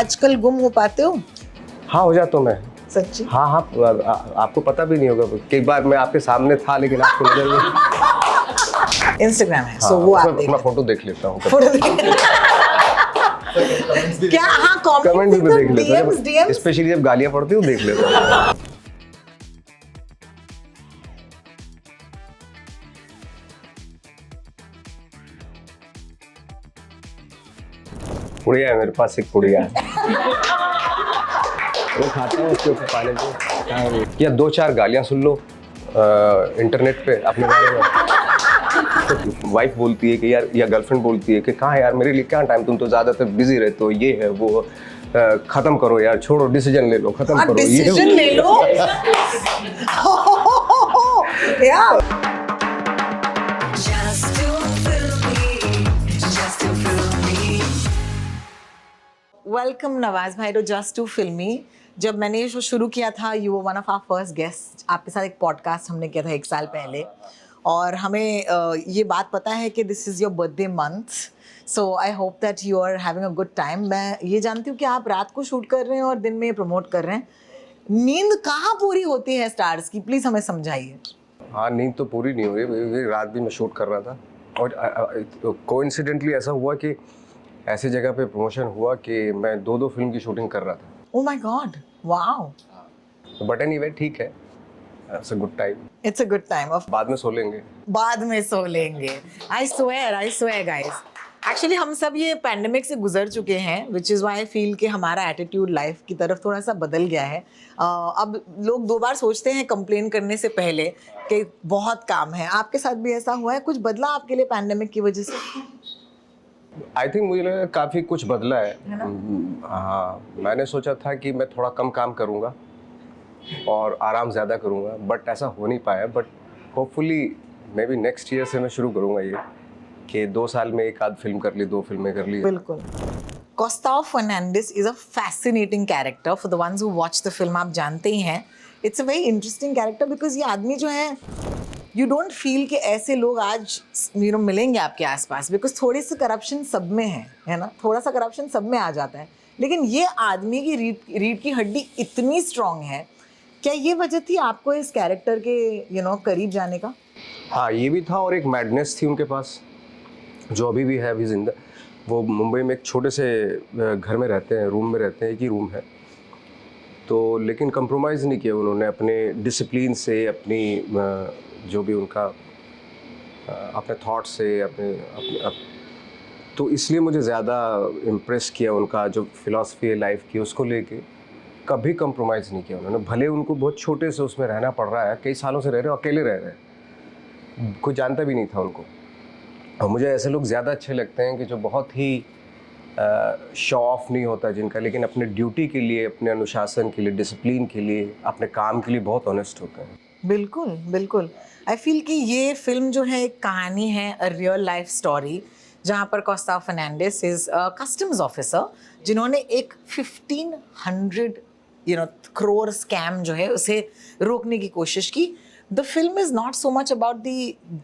आजकल गुम हो पाते हो? हाँ, हो जाता हूँ मैं। सच्ची? हाँ हाँ, आपको पता भी नहीं होगा, कई बार मैं आपके सामने था लेकिन आपको नजर नहीं। इंस्टाग्राम है, हाँ, सो वो आप अपना फोटो देख लेता हूँ। क्या? हाँ, कमेंट भी मैं देख लेता हूँ, DMs स्पेशली जब गालियाँ पड़ती हूँ देख लेता हूँ। पुड़िया है मेरे पास, एक पुड़िया है। वो खाता हूँ उसके ऊपर पानी को, या 2-4 गालियाँ सुन लो इंटरनेट पे अपने बारे में। तो वाइफ बोलती है कि यार, या गर्लफ्रेंड बोलती है कि कहाँ यार, मेरे लिए क्या टाइम, तुम तो ज़्यादातर बिजी रहते हो, ये है वो, खत्म करो यार, छोड़ो, डिसीजन ले लो, खत्म करो, डिसीजन ले लो। या वेलकम नवाज भाई टू जस्ट टू फिल्मी। जब मैंने ये शो शुरू किया था, you were one of our first guest. आपके साथ एक पॉडकास्ट हमने किया था 1 साल पहले, और हमें ये बात पता है कि this is your birthday month, so I hope that you are having a good time. मैं ये जानती हूँ कि आप रात को शूट कर रहे हैं और दिन में प्रमोट कर रहे हैं। नींद कहाँ पूरी होती है स्टार्स की, प्लीज़ हमें समझाइए। हाँ, नींद तो पूरी नहीं हो रही, रात भी मैं शूट कर रहा था, और कोइंसिडेंटली ऐसा हुआ कि ऐसी जगह पे प्रमोशन हुआ कि मैं 2-2 फिल्म की शूटिंग कर रहा था। Oh my God, wow. But anyway, ठीक है, it's a good time. It's a good time of बाद में सो लेंगे। बाद में सो लेंगे। I swear guys. एक्चुअली हम सब ये पैंडेमिक से गुजर चुके हैं, which is why I feel कि हमारा एटीट्यूड लाइफ की तरफ थोड़ा सा बदल गया है। अब लोग 2 बार सोचते हैं कंप्लेन करने से पहले कि बहुत काम है। आपके साथ भी ऐसा हुआ है? कुछ बदला आपके लिए पैंडेमिक की वजह से? आई थिंक मुझे लगा काफ़ी कुछ बदला है। हाँ, मैंने सोचा था कि मैं थोड़ा कम काम करूँगा और आराम ज़्यादा करूँगा, बट ऐसा हो नहीं पाया। But hopefully may be next year से मैं शुरू करूँगा ये, कि 2 साल में 1 आध फिल्म कर ली, 2 फिल्में कर ली। बिल्कुल। Gustavo Fernandes is a fascinating character. For the ones who watch the film, आप जानते ही हैं, it's a very interesting character because ये आदमी जो है, you don't feel कि ऐसे लोग आज मिलेंगे आपके आसपास, because थोड़ी सी करप्शन सब में है ना, थोड़ा सा करप्शन सब में आ जाता है, लेकिन ये आदमी की रीढ़ की हड्डी इतनी स्ट्रांग है। क्या ये वजह थी आपको इस कैरेक्टर के करीब जाने का? हाँ, ये भी था, और एक मैडनेस थी उनके पास जो अभी भी है, अभी जिंदा। वो मुंबई में एक छोटे से घर में रहते हैं, रूम में रहते हैं, एक ही रूम है तो, लेकिन कंप्रोमाइज़ नहीं किया उन्होंने अपने डिसिप्लिन से, अपनी जो भी उनका अपने थॉट से, अपने तो इसलिए मुझे ज़्यादा इम्प्रेस किया उनका जो फिलॉसफी है लाइफ की, उसको लेके कभी कंप्रोमाइज़ नहीं किया उन्होंने। भले उनको बहुत छोटे से उसमें रहना पड़ रहा है, कई सालों से रह रहे हैं, अकेले रह रहे हैं, कोई जानता भी नहीं था उनको। और मुझे ऐसे लोग ज़्यादा अच्छे लगते हैं कि जो बहुत ही शो ऑफ नहीं होता जिनका, लेकिन अपने ड्यूटी के लिए, अपने अनुशासन के लिए, डिसिप्लिन के लिए, अपने काम के लिए बहुत ऑनेस्ट होते हैं। बिल्कुल बिल्कुल। आई फील कि ये फिल्म जो है एक कहानी है, अ रियल लाइफ स्टोरी, जहाँ पर Gustavo Fernandes is customs officer, जिन्होंने एक 1500 करोड़ स्कैम जो है उसे रोकने की कोशिश की। The film is not so much about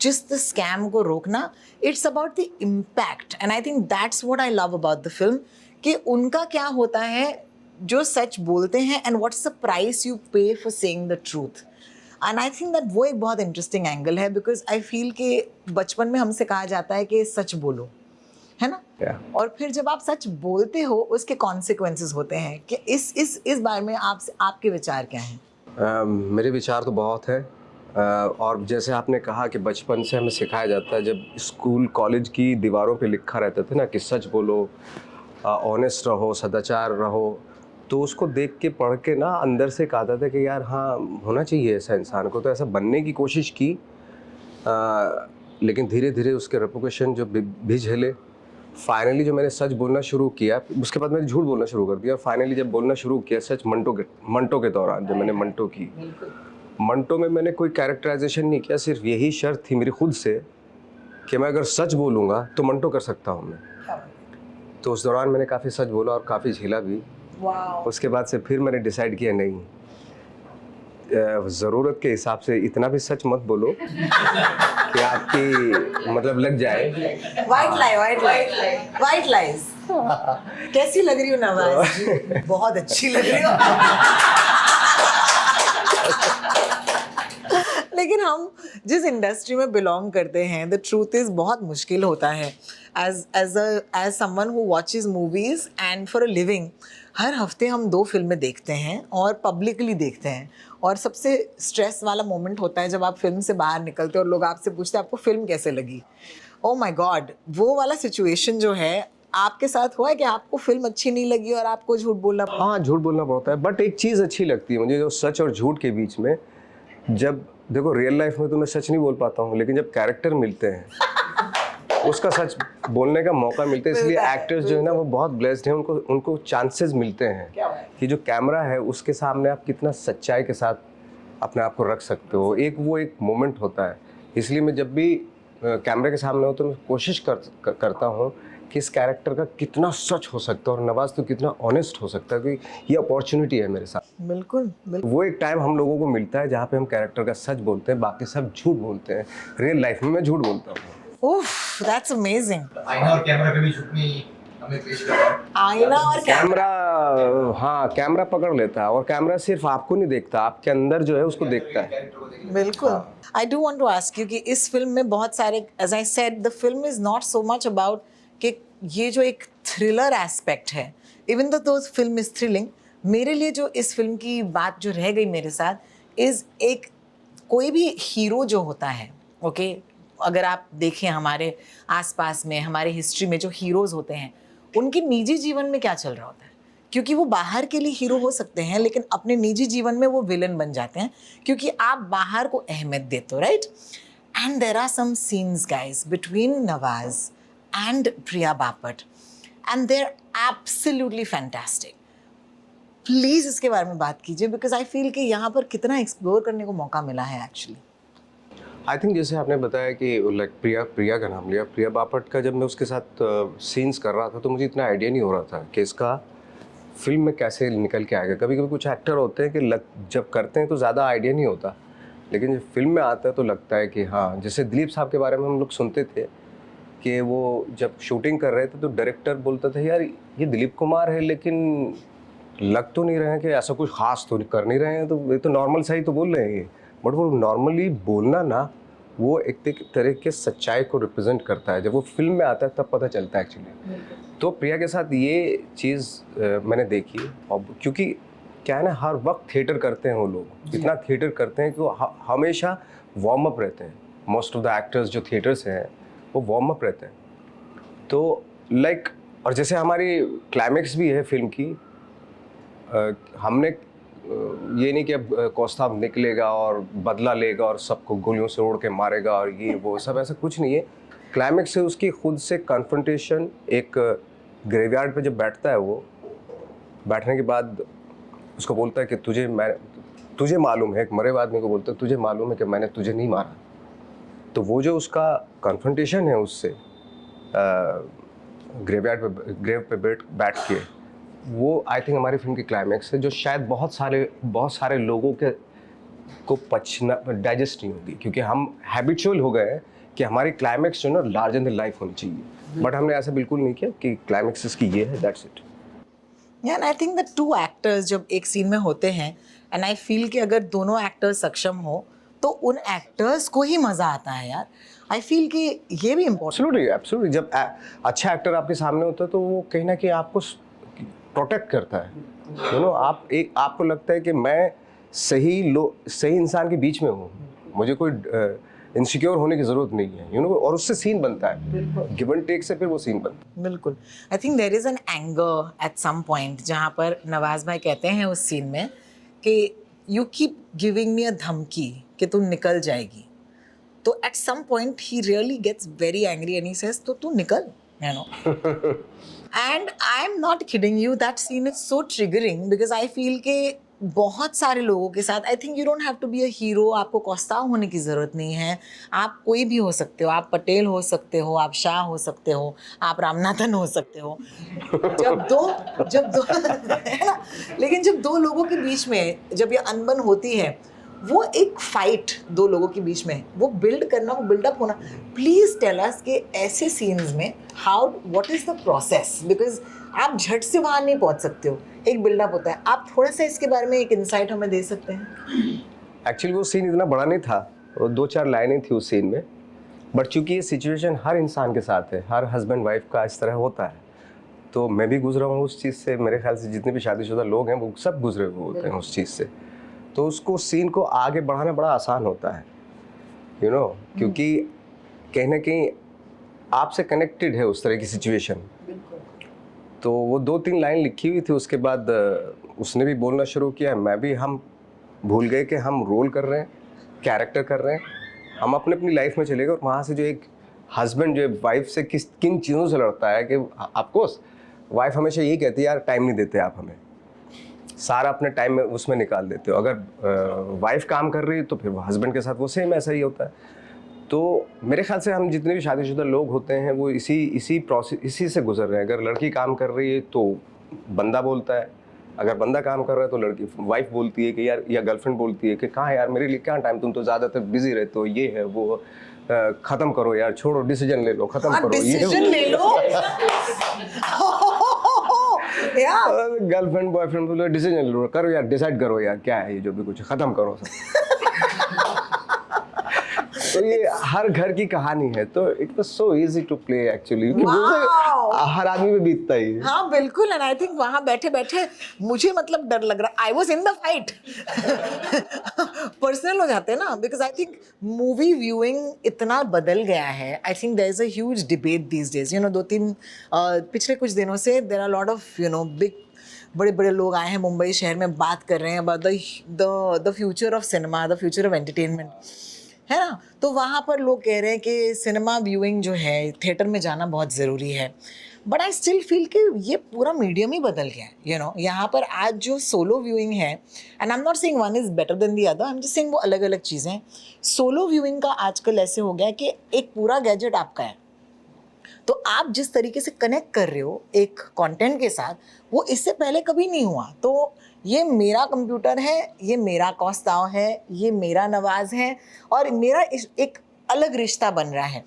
जिस द स्कैम को रोकना, it's about the impact, and I think that's what I love about the film, कि उनका क्या होता है जो सच बोलते हैं, and what's the price you pay for saying the truth. And I think that वो एक बहुत इंटरेस्टिंग एंगल है, बिकॉज आई फील कि बचपन में हमसे कहा जाता है कि सच बोलो, है ना? और फिर जब आप सच बोलते हो उसके कॉन्सिक्वेंसेस होते हैं। कि इस बारे में आपके विचार क्या हैं? मेरे विचार तो बहुत है, और जैसे आपने कहा कि बचपन से हमें सिखाया जाता है, जब स्कूल कॉलेज की दीवारों पे लिखा रहता था ना कि सच बोलो, ऑनेस्ट रहो, सदाचार रहो, तो उसको देख के, पढ़ के ना, अंदर से कहता था कि यार हाँ, होना चाहिए ऐसा इंसान को। तो ऐसा बनने की कोशिश की, लेकिन धीरे धीरे उसके रेपुटेशन जो भी झेले, फाइनली जो मैंने सच बोलना शुरू किया, उसके बाद मैंने झूठ बोलना शुरू कर दिया, और फाइनली जब बोलना शुरू किया सच, मंटो के दौरान जब मैंने मंटो की, मंटो में मैंने कोई कैरेक्टराइजेशन नहीं किया, सिर्फ यही शर्त थी मेरी खुद से कि मैं अगर सच बोलूँगा तो मंटो कर सकता हूँ मैं। तो उस दौरान मैंने काफ़ी सच बोला और काफ़ी झेला भी। उसके बाद से फिर मैंने डिसाइड किया, नहीं, ज़रूरत के हिसाब से इतना भी सच मत बोलो कि आपकी मतलब लग जाए। White lies. कैसी लग रही हो नवाज जी? बहुत अच्छी लग रही हो। लेकिन हम जिस इंडस्ट्री में बिलोंग करते हैं, द ट्रूथ इज बहुत मुश्किल होता है as someone who watches movies and for a living. हर हफ्ते हम 2 फिल्में देखते हैं और पब्लिकली देखते हैं, और सबसे स्ट्रेस वाला मोमेंट होता है जब आप फिल्म से बाहर निकलते हो और लोग आपसे पूछते हैं आपको फिल्म कैसे लगी। ओ माय गॉड, वो वाला सिचुएशन जो है आपके साथ हुआ है कि आपको फिल्म अच्छी नहीं लगी और आपको झूठ बोलना पड़ा? हाँ, झूठ बोलना पड़ता है, बट एक चीज़ अच्छी लगती है मुझे, जो सच और झूठ के बीच में, जब देखो रियल लाइफ में तो मैं सच नहीं बोल पाता हूँ, लेकिन जब कैरेक्टर मिलते हैं उसका सच बोलने का मौका मिलता है। इसलिए एक्टर्स जो है ना वो बहुत ब्लेस्ड हैं, उनको चांसेस मिलते हैं कि जो कैमरा है उसके सामने आप कितना सच्चाई के साथ अपने आप को रख सकते हो। एक मोमेंट होता है। इसलिए मैं जब भी कैमरे के सामने हो तो मैं कोशिश करता हूँ कि इस कैरेक्टर का कितना सच हो सकता है और नवाज तो कितना ऑनेस्ट हो सकता है, क्योंकि ये अपॉर्चुनिटी है मेरे साथ। बिल्कुल बिल्कुल। वो एक टाइम हम लोगों को मिलता है जहाँ पे हम कैरेक्टर का सच बोलते हैं, बाकी सब झूठ बोलते हैं। रियल लाइफ में मैं झूठ बोलता हूँ। Oof, that's amazing. आईना और कैमरा कभी झूठ नहीं हमें पेश कर रहा है। आईना और कैमरा, हाँ, कैमरा पकड़ लेता है और कैमरा सिर्फ आपको नहीं देखता, आपके अंदर जो है उसको देखता है। कैरेक्टर को देखिए। बिल्कुल। I do want to ask you कि इस फिल्म में बहुत सारे, as I said, the film is not so much about कि ये जो एक थ्रिलर एस्पेक्ट है, even though film is thrilling, मेरे लिए जो इस फिल्म की बात जो रह गई मेरे साथ इज एक, कोई भी हीरो जो होता है, ओके, अगर आप देखें हमारे आसपास में, हमारे हिस्ट्री में जो हीरोज़ होते हैं, उनके निजी जीवन में क्या चल रहा होता है, क्योंकि वो बाहर के लिए हीरो हो सकते हैं लेकिन अपने निजी जीवन में वो विलन बन जाते हैं, क्योंकि आप बाहर को अहमियत देते हो, right? And there are some scenes guys between Nawaz and Priya Bapat and they are absolutely fantastic. Please इसके बारे में बात कीजिए, बिकॉज आई फील कि यहाँ पर कितना एक्सप्लोर करने को मौका मिला है एक्चुअली। आई थिंक जैसे आपने बताया कि लाइक प्रिया का नाम लिया, प्रिया बापट का, जब मैं उसके साथ सीन्स कर रहा था तो मुझे इतना आइडिया नहीं हो रहा था कि इसका फिल्म में कैसे निकल के आएगा। कभी कभी कुछ एक्टर होते हैं कि जब करते हैं तो ज़्यादा आइडिया नहीं होता, लेकिन जब फिल्म में आता है तो लगता है कि हाँ। जैसे दिलीप साहब के बारे में हम लोग सुनते थे कि वो जब शूटिंग कर रहे थे तो डायरेक्टर बोलता था यार ये दिलीप कुमार है, लेकिन लग तो नहीं रहे हैं कि ऐसा कुछ खास तो कर नहीं रहे हैं, तो ये तो नॉर्मल सा ही तो बोल रहे हैं ये। बट वो नॉर्मली बोलना ना, वो एक तरह के सच्चाई को रिप्रेजेंट करता है। जब वो फिल्म में आता है तब पता चलता है एक्चुअली। तो प्रिया के साथ ये चीज़ मैंने देखी, और क्योंकि क्या है ना, हर वक्त थिएटर करते हैं वो लोग, इतना थिएटर करते हैं कि वो हमेशा वार्म अप रहते हैं। मोस्ट ऑफ द एक्टर्स जो थिएटर से हैं वो वार्म अप रहते हैं। तो लाइक, और जैसे हमारी क्लाइमेक्स भी है फिल्म की, हमने ये नहीं कि अब कौस्ताब निकलेगा और बदला लेगा और सबको गोलियों से उड़ के मारेगा और ये वो सब, ऐसा कुछ नहीं है। क्लाइमेक्स से उसकी खुद से कन्फ्रंटेशन, एक ग्रेवयार्ड पे जब बैठता है, वो बैठने के बाद उसको बोलता है कि तुझे मालूम है, एक मरे हुए आदमी को बोलता है तुझे मालूम है कि मैंने तुझे नहीं मारा। तो वो जो उसका कन्फ्रंटेशन है उससे ग्रेव पे बैठ के, वो आई थिंक हमारी फिल्म की क्लाइमैक्स है, जो शायद बहुत सारे लोगों को पचना, डाइजेस्ट नहीं होगी, क्योंकि हम हैबिचुअल हो गए हैं कि हमारी क्लाइमैक्स जो है ना लार्जर देन लाइफ होनी चाहिए। बट हमने ऐसा बिल्कुल नहीं किया कि क्लाइमैक्स इसकी ये है, that's it. And I think the 2 actors जब एक सीन में होते हैं, एंड आई फील कि अगर दोनों एक्टर्स सक्षम हो तो उन एक्टर्स को ही मज़ा आता है यार। आई फील कि ये भी इम्पोर्टेंट। एब्सोल्युटली जब अच्छा एक्टर आपके सामने होता है तो वो कहीं ना कहीं आपको प्रोटेक्ट करता है। यू नो, आपको लगता है कि मैं सही इंसान के बीच में हूँ, मुझे कोई इनसिक्योर होने की ज़रूरत नहीं है, यू नो, और उससे सीन बनता है, गिव एंड टेक से फिर वो सीन बनता है। बिल्कुल। I think there is an anger at some point जहाँ पर नवाज भाई कहते हैं उस सीन में कि you keep giving me a धमकी कि तू निकल जाएगी। तो at some point he really gets very angry and he says तो तू निकल, you know. And I am not kidding you, that scene is so triggering because I feel के बहुत सारे लोगों के साथ, I think you don't have to be a hero, आपको कौस्ताव होने की ज़रूरत नहीं है, आप कोई भी हो सकते हो, आप पटेल हो सकते हो, आप शाह हो सकते हो, आप रामनाथन हो सकते हो। जब दो है ना, लेकिन जब 2 लोगों के बीच में जब ये अनबन होती है, वो एक फाइट दो लोगों के बीच में है, वो बिल्ड करना, वो बिल्डअप होना. प्लीज टेल अस कि ऐसे सीन्स में how, what is the process, because आप झट से वहां नहीं पहुंच सकते हो, एक बिल्डअप होता है. आप थोड़ा सा इसके बारे में एक इंसाइट हमें दे सकते हैं? एक्चुअली वो सीन इतना बड़ा नहीं था, वो 2-4 लाइनें थी उस सीन में, बट चूंकि ये सिचुएशन हर इंसान के साथ है, हर हस्बैंड वाइफ का इस तरह होता है, तो मैं भी गुजरा हूँ उस चीज़ से. मेरे ख्याल से जितने भी शादीशुदा लोग हैं वो सब गुजरे हुए होते हैं उस चीज़ से. तो उसको सीन को आगे बढ़ाना बड़ा आसान होता है, यू नो, क्योंकि कहीं ना कहीं आपसे कनेक्टेड है उस तरह की सिचुएशन. तो वो 2-3 लाइन लिखी हुई थी, उसके बाद उसने भी बोलना शुरू किया, मैं भी, हम भूल गए कि हम रोल कर रहे हैं, कैरेक्टर कर रहे हैं, हम अपने अपनी लाइफ में चले गए. और वहाँ से जो एक हस्बैंड जो वाइफ से किन चीज़ों से लड़ता है कि ऑफकोर्स वाइफ हमेशा यही कहती है, यार टाइम नहीं देते आप हमें, सारा अपने टाइम में उसमें निकाल देते हो. अगर वाइफ काम कर रही है तो फिर हस्बैंड के साथ वो सेम ऐसा ही होता है. तो मेरे ख्याल से हम जितने भी शादीशुदा लोग होते हैं वो इसी प्रोसेस, इसी से गुजर रहे हैं. अगर लड़की काम कर रही है तो बंदा बोलता है, अगर बंदा काम कर रहा है तो लड़की, वाइफ बोलती है कि यार, या गर्लफ्रेंड बोलती है कि कहाँ यार मेरे लिए क्या टाइम, तुम तो ज़्यादातर बिजी रहते हो, ये है वो, ख़त्म करो यार, छोड़ो, डिसीजन ले लो, ख़त्म करो, डिसीजन ले लो. गर्लफ्रेंड बॉयफ्रेंड बोलो डिसीजन लो, करो यार, डिसाइड करो यार, क्या है ये जो भी कुछ, ख़त्म करो सब. तो ये हर घर की कहानी है. तो it was so easy to play actually, हर आदमी पे बीतता ही है. हाँ बिल्कुल. एंड आई थिंक वहां बैठे बैठे मुझे मतलब डर लग रहा, I was in the fight. Personal हो जाते हैं ना, because I think movie viewing इतना बदल गया है. I think there is a huge debate these days, you know. 2-3 पिछले कुछ दिनों से there are lot of, you know, big, बड़े बड़े लोग आए हैं मुंबई शहर में, बात कर रहे हैं about the future of cinema, the future of entertainment, है ना. तो वहाँ पर लोग कह रहे हैं कि सिनेमा व्यूइंग जो है, थिएटर में जाना बहुत ज़रूरी है. बट आई स्टिल फील कि ये पूरा मीडियम ही बदल गया है, यू नो. यहाँ पर आज जो सोलो व्यूइंग है, and I am not saying one is better than the other, I am just saying वो अलग अलग चीज़ें हैं. सोलो व्यूइंग का आजकल ऐसे हो गया है कि एक पूरा गैजेट आपका है, तो आप जिस तरीके से कनेक्ट कर रहे हो एक कंटेंट के साथ, वो इससे पहले कभी नहीं हुआ. तो ये मेरा कंप्यूटर है, ये मेरा कौस्ताव है, ये मेरा नवाज है, और मेरा एक अलग रिश्ता बन रहा है.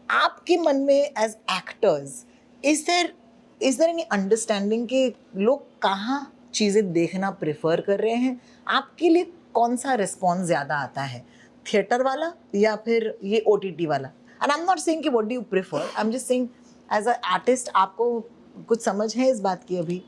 आपके मन में as actors is there any understanding कि लोग कहाँ चीज़ें देखना प्रेफर कर रहे हैं? आपके लिए कौन सा रिस्पॉन्स ज़्यादा आता है, थिएटर वाला या फिर ये OTT वाला? And I am not saying कि what do you prefer, I am just saying as a artist आपको कुछ समझ है इस बात की अभी?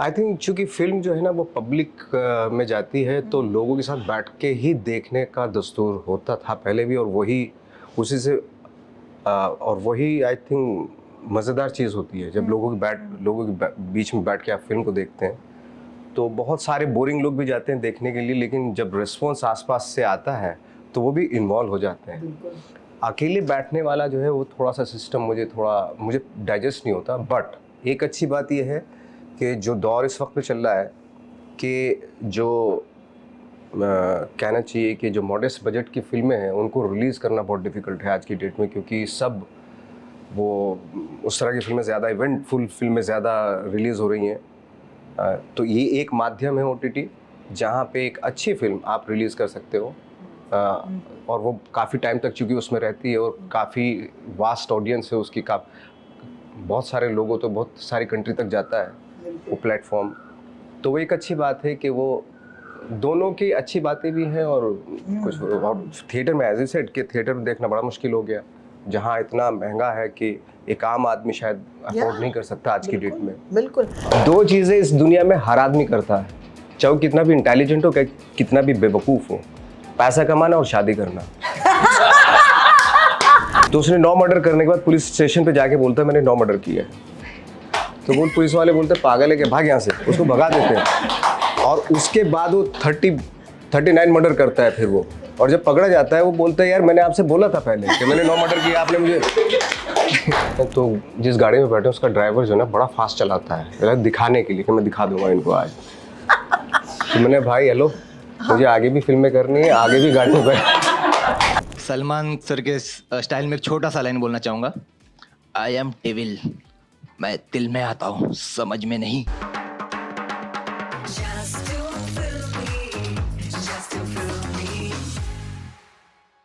आई थिंक चूँकि फिल्म जो है ना वो पब्लिक में जाती है, तो लोगों के साथ बैठ के ही देखने का दस्तूर होता था पहले भी, और वही उसी से और वही आई थिंक मज़ेदार चीज़ होती है जब लोगों के बीच में बैठ के आप फिल्म को देखते हैं. तो बहुत सारे बोरिंग लोग भी जाते हैं देखने के लिए, लेकिन जब रिस्पॉन्स आसपास से आता है तो वो भी इन्वॉल्व हो जाते हैं. अकेले बैठने वाला जो है वो थोड़ा सा सिस्टम मुझे डाइजेस्ट नहीं होता. बट एक अच्छी बात यह है कि जो दौर इस वक्त पे चल रहा है कि जो कहना चाहिए कि जो मॉडेस्ट बजट की फिल्में हैं उनको रिलीज़ करना बहुत डिफ़िकल्ट है आज की डेट में, क्योंकि सब वो उस तरह की फिल्में ज़्यादा, इवेंटफुल फिल्में ज़्यादा रिलीज़ हो रही हैं. तो ये एक माध्यम है OTT जहाँ पे एक अच्छी फिल्म आप रिलीज़ कर सकते हो, और वो काफ़ी टाइम तक चूँकि उसमें रहती है, और काफ़ी वास्ट ऑडियंस है उसकी, बहुत सारे लोगों तो बहुत सारी कंट्री तक जाता है वो प्लेटफॉर्म. तो वो एक अच्छी बात है कि वो दोनों की अच्छी बातें भी हैं, और कुछ, और थिएटर में एज ए सेट कि थिएटर में देखना बड़ा मुश्किल हो गया, जहाँ इतना महंगा है कि एक आम आदमी शायद अफोर्ड नहीं कर सकता आज की डेट में. बिल्कुल. 2 चीज़ें इस दुनिया में हर आदमी करता है, चाहे वो कितना भी इंटेलिजेंट हो, कितना भी बेवकूफ़ हो, पैसा कमाना और शादी करना. तो उसने 9 मर्डर करने के बाद पुलिस स्टेशन पे जाके बोलता है मैंने 9 मर्डर किया है. तो वो पुलिस वाले बोलते हैं पागल है कि भाग यहाँ से, उसको भगा देते हैं. और उसके बाद वो 39 मर्डर करता है फिर वो, और जब पकड़ा जाता है वो बोलता है यार मैंने आपसे बोला था पहले कि मैंने 9 मर्डर किया, आपने मुझे. तो जिस गाड़ी में बैठे उसका ड्राइवर जो है ना बड़ा फास्ट चलाता है, दिखाने के लिए कि मैं दिखा दूंगा इनको आज. तो मैंने भाई हेलो, मुझे आगे भी फिल्में करनी है, आगे भी गाड़ी में बैठ. सलमान सर के स्टाइल में एक छोटा सा लाइन बोलना चाहूँगा. आई एम डेविल, मैं दिल में आता हूँ समझ में नहीं.